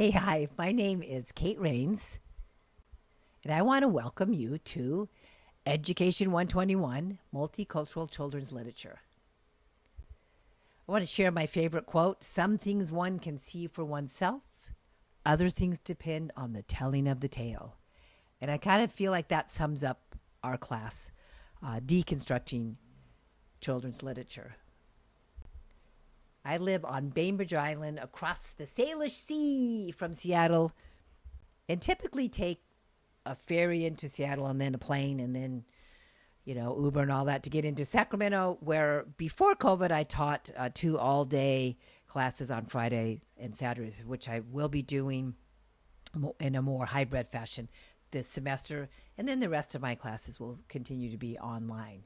Hi, my name is Kate Rains, and I want to welcome you to Education 121 Multicultural Children's Literature. I want to share my favorite quote: some things one can see for oneself, other things depend on the telling of the tale. And I kind of feel like that sums up our class, deconstructing children's literature. I live on Bainbridge Island across the Salish Sea from Seattle, and typically take a ferry into Seattle and then a plane and then, Uber and all that to get into Sacramento, where before COVID I taught 2 all-day classes on Friday and Saturdays, which I will be doing in a more hybrid fashion this semester. And then the rest of my classes will continue to be online.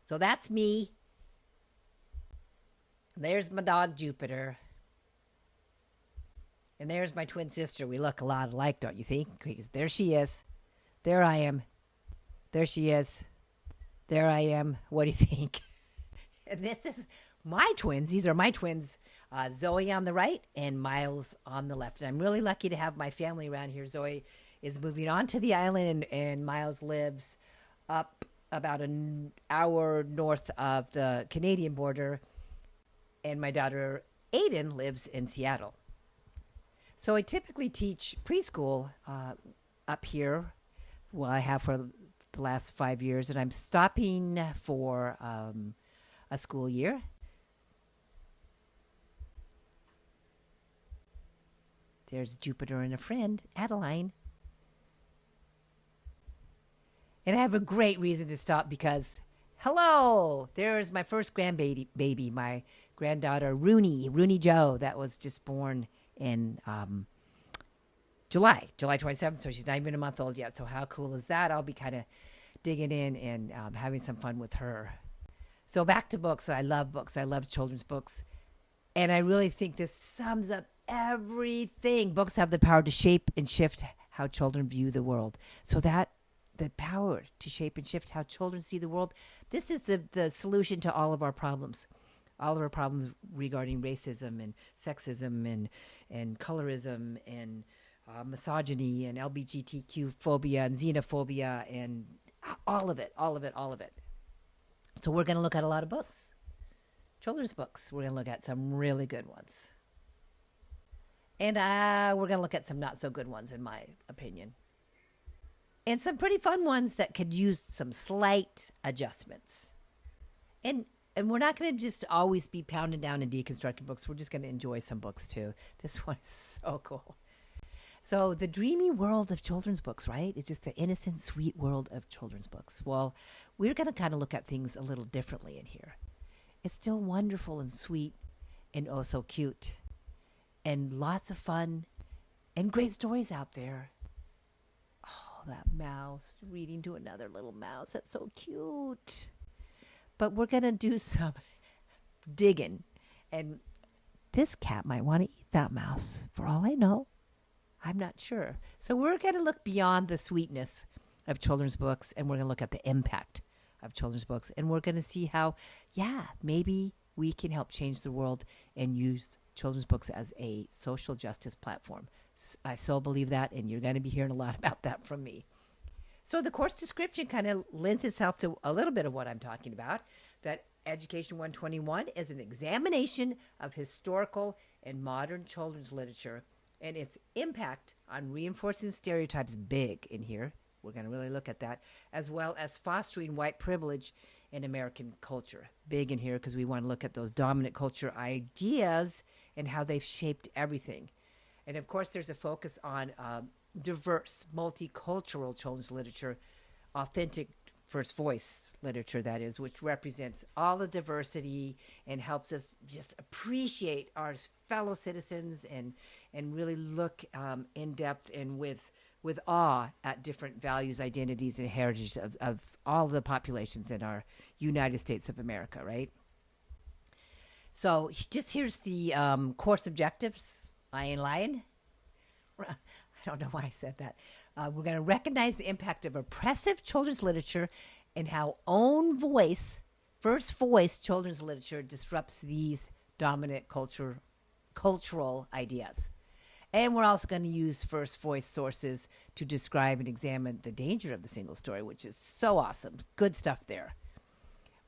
So that's me. There's my dog, Jupiter. And there's my twin sister. We look a lot alike, don't you think? There she is. There I am. There she is. There I am. What do you think? And this is my twins. These are my twins, Zoe on the right and Miles on the left. And I'm really lucky to have my family around here. Zoe is moving on to the island, and Miles lives up about an hour north of the Canadian border. And my daughter, Aiden, lives in Seattle. So I typically teach preschool up here. Well, I have for the last 5 years, and I'm stopping for a school year. There's Jupiter and a friend, Adeline. And I have a great reason to stop because, hello, there's my first grandbaby, my granddaughter, Rooney Joe, that was just born in July 27th, so she's not even a month old yet. So how cool is that? I'll be kind of digging in and having some fun with her. So back to books. I love books. I love children's books. And I really think this sums up everything. Books have the power to shape and shift how children view the world. So that the power to shape and shift how children see the world, this is the solution to all of our problems. All of our problems regarding racism and sexism and colorism and misogyny and LGBTQ phobia and xenophobia and all of it. So we're going to look at a lot of books, children's books. We're going to look at some really good ones. And we're going to look at some not so good ones, in my opinion. And some pretty fun ones that could use some slight adjustments. And we're not going to just always be pounding down and deconstructing books. We're just going to enjoy some books too. This one is so cool. So the dreamy world of children's books, right? It's just the innocent, sweet world of children's books. Well, we're going to kind of look at things a little differently in here. It's still wonderful and sweet and oh so cute and lots of fun and great stories out there. Oh, that mouse reading to another little mouse. That's so cute. But we're going to do some digging. And this cat might want to eat that mouse. For all I know, I'm not sure. So we're going to look beyond the sweetness of children's books, and we're going to look at the impact of children's books. And we're going to see how, maybe we can help change the world and use children's books as a social justice platform. I so believe that, and you're going to be hearing a lot about that from me. So the course description kind of lends itself to a little bit of what I'm talking about, that Education 121 is an examination of historical and modern children's literature and its impact on reinforcing stereotypes, big in here. We're going to really look at that, as well as fostering white privilege in American culture, big in here, because we want to look at those dominant culture ideas and how they've shaped everything. And of course, there's a focus on diverse, multicultural children's literature, authentic first voice literature, that is, which represents all the diversity and helps us just appreciate our fellow citizens and really look in depth and with awe at different values, identities, and heritage of all the populations in our United States of America, right? So just here's the course objectives. Lion. I don't know why I said that. We're going to recognize the impact of oppressive children's literature and how own voice, first voice children's literature disrupts these dominant cultural ideas. And we're also going to use first voice sources to describe and examine the danger of the single story, which is so awesome. Good stuff there.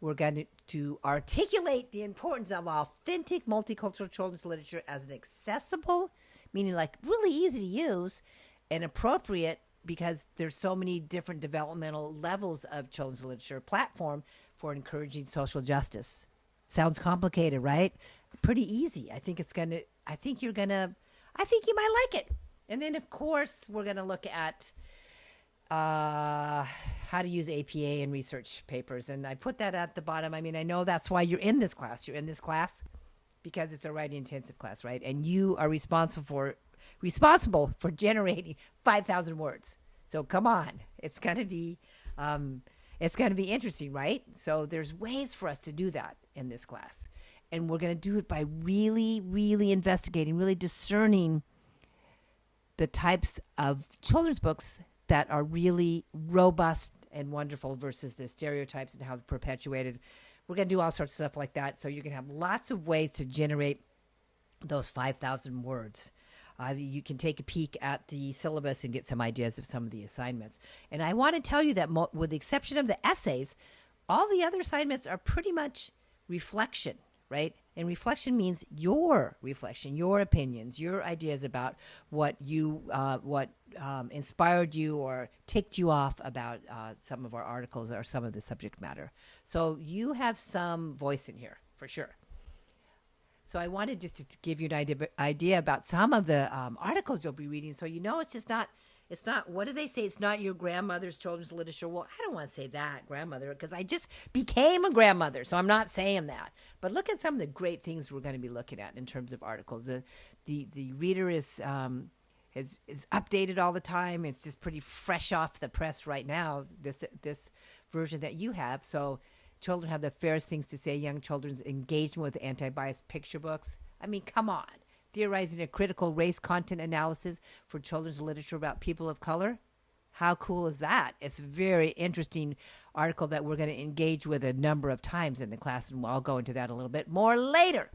We're going to articulate the importance of authentic multicultural children's literature as an accessible, meaning like really easy to use, and appropriate, because there's so many different developmental levels of children's literature platform for encouraging social justice. Sounds complicated, right? Pretty easy. I think you might like it. And then, of course, we're going to look at how to use APA in research papers. And I put that at the bottom. I mean, I know that's why you're in this class. You're in this class because it's a writing intensive class, right? And you are responsible for generating 5,000 words. So come on. It's going to be interesting, right? So there's ways for us to do that in this class. And we're going to do it by really, really investigating, really discerning the types of children's books that are really robust and wonderful versus the stereotypes and how they're perpetuated. We're going to do all sorts of stuff like that. So you can have lots of ways to generate those 5,000 words. You can take a peek at the syllabus and get some ideas of some of the assignments. And I want to tell you that with the exception of the essays, all the other assignments are pretty much reflection, right? And reflection means your reflection, your opinions, your ideas about what inspired you or ticked you off about some of our articles or some of the subject matter. So you have some voice in here for sure. So I wanted just to give you an idea about some of the articles you'll be reading. So it's not, what do they say? It's not your grandmother's children's literature. Well, I don't want to say that, grandmother, because I just became a grandmother, so I'm not saying that. But look at some of the great things we're going to be looking at in terms of articles. The reader is updated all the time. It's just pretty fresh off the press right now, this version that you have. So children have the fairest things to say. Young children's engagement with anti-biased picture books. I mean, come on. Theorizing a critical race content analysis for children's literature about people of color. How cool is that? It's a very interesting article that we're going to engage with a number of times in the class, and I'll go into that a little bit more later.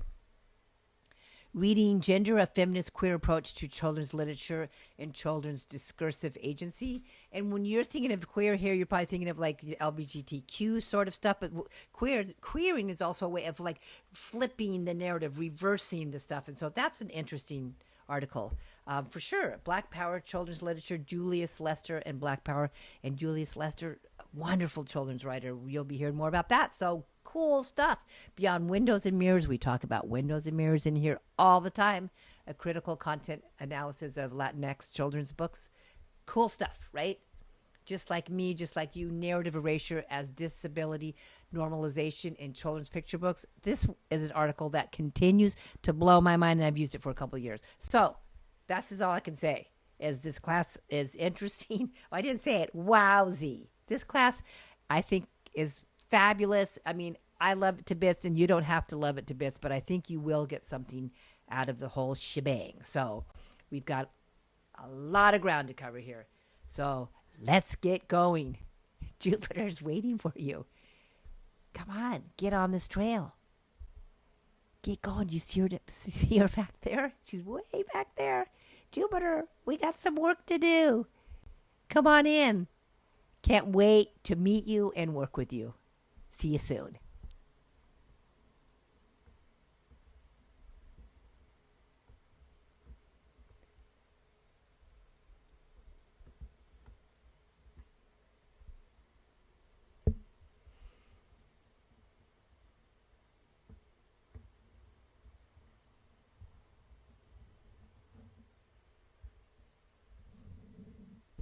Reading Gender, a Feminist Queer Approach to Children's Literature and Children's Discursive Agency. And when you're thinking of queer here, you're probably thinking of like the LGBTQ sort of stuff, but queering is also a way of like flipping the narrative, reversing the stuff. And so that's an interesting article. For sure. Black Power, Children's Literature, Julius Lester and Black Power. And Julius Lester, wonderful children's writer. You'll be hearing more about that. So cool stuff. Beyond Windows and Mirrors, we talk about windows and mirrors in here all the time. A critical content analysis of Latinx children's books. Cool stuff, right? Just like me, just like you, narrative erasure as disability normalization in children's picture books. This is an article that continues to blow my mind, and I've used it for a couple of years. So that's all I can say, is this class is interesting. Oh, I didn't say it. Wowzy. This class, I think, is fabulous. I mean, I love it to bits, and you don't have to love it to bits, but I think you will get something out of the whole shebang. So we've got a lot of ground to cover here. So let's get going. Jupiter's waiting for you. Come on, get on this trail. Get going. Do you see her back there? She's way back there. Jupiter, we got some work to do. Come on in. Can't wait to meet you and work with you. See you soon.